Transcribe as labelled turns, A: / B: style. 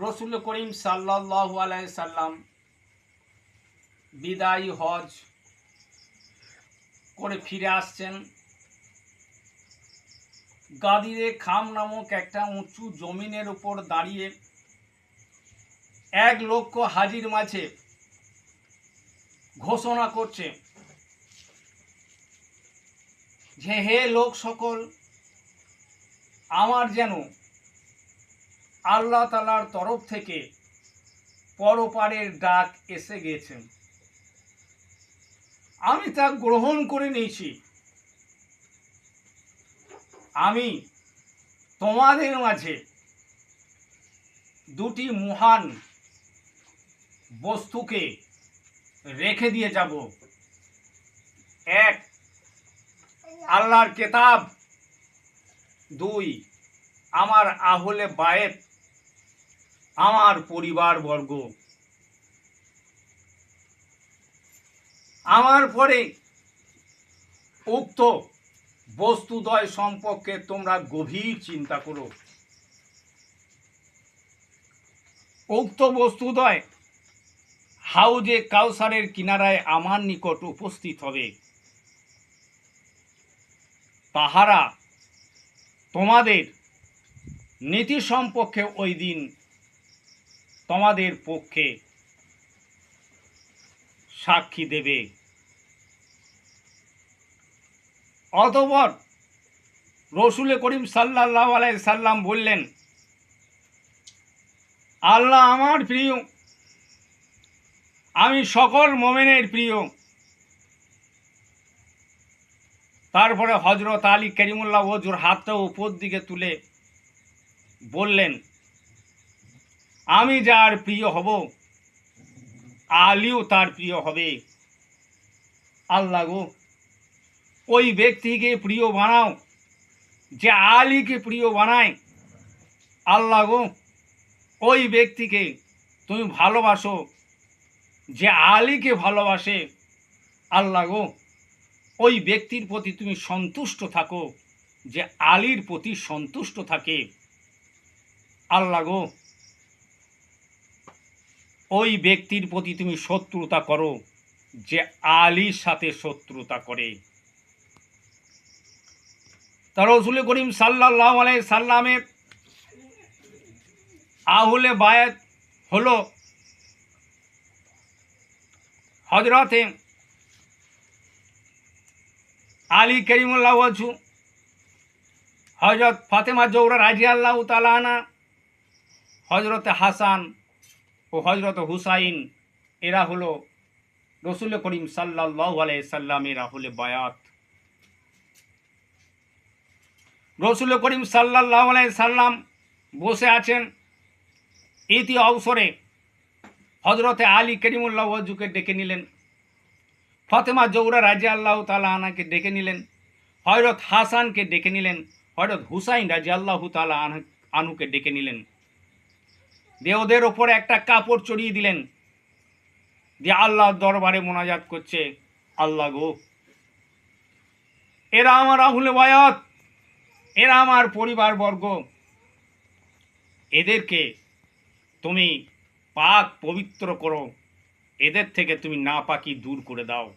A: রসুল করিম সাল্লাল্লাহু আলাইহি সাল্লাম বিদায়ী হজ করে ফিরে আসছেন। গাদিরে খাম নামক একটা উঁচু জমিনের উপর দাঁড়িয়ে এক লক্ষ হাজির মাঝে ঘোষণা করছে যে হে লোক সকল, আমার যেন আল্লাহ তাআলার তরফ থেকে পরপারের ডাক এসে গেছে, আমি তা গ্রহণ করে নিয়েছি। আমি তোমাদের মাঝে দুটি মহান বস্তুকে রেখে দিয়ে যাব। এক, আল্লাহর কিতাব। দুই, আমার আহলে বায়েত, আমার পরিবারবর্গ। আমার পরে উক্ত বস্তুদ্বয় সম্পর্কে তোমরা গভীর চিন্তা করো। উক্ত বস্তুদ্বয় হাউজে কাউসারের কিনারায় আমার নিকট উপস্থিত হবে। তাহারা তোমাদের নীতি সম্পর্কে ওই দিন তোমাদের পক্ষে সাক্ষী দেবে। অতঃপর রসুল করিম সাল্লাল্লাহু আলাইহি সাল্লাম বললেন, আল্লাহ আমার প্রিয়, আমি সকল মুমিনের প্রিয়। তারপরে হযরত আলী কারিমুল্লাহ ওজুর হাতটা উপর দিকে তুলে বললেন, আমি যার প্রিয় হব, আলীও তার প্রিয় হবে। আল্লাহ গো, ওই ব্যক্তিকে প্রিয় বানাও যে আলীকে প্রিয় বানায়। আল্লাহ গো, ওই ব্যক্তিকে তুমি ভালোবাসো যে আলীকে ভালোবাসে। আল্লাহ গো, ওই ব্যক্তির প্রতি তুমি সন্তুষ্ট থাকো যে আলীর প্রতি সন্তুষ্ট থাকে। আল্লাহ গো, ওই ব্যক্তির প্রতি তুমি শত্রুতা করো যে আলীর সাথে শত্রুতা করে। তার রসুল করিম সাল্লাল্লাহু আলাইহি সাল্লামের আহলে বায়াত হলো হযরতে আলী কারিমুল্লাহ ওয়াজহু, হযরত ফাতেমা জোহরা রাদিয়াল্লাহু তাআলা আনহা, হযরতে হাসান ও হযরত হুসাইন। এরা হলো রসুল করিম সাল্লাল্লাহু আলাইহি সাল্লামের আহলে বায়াত। রসুল করিম সাল্লাল্লাহু আলাইহি সাল্লাম বসে আছেন, ইতি অবসরে হযরতে আলী কারিমুল্লাহ ওয়াজহুকে ডেকে নিলেন, ফাতেমা জোহরা রাদিয়াল্লাহু তাআলা আনহাকে ডেকে নিলেন, হযরত হাসানকে ডেকে নিলেন, হযরত হুসাইন রাদিয়াল্লাহু তাআলা আনহুকে ডেকে নিলেন। দিয়ে ওদের ওপরে একটা কাপড় চড়িয়ে দিলেন, দিয়ে আল্লাহর দরবারে মোনাজাত করছে, আল্লাহ গো, এরা আমার আহলে বায়াত, এরা আমার পরিবারবর্গ, এদেরকে তুমি পাক পবিত্র করো, এদের থেকে তুমি নাপাকি দূর করে দাও।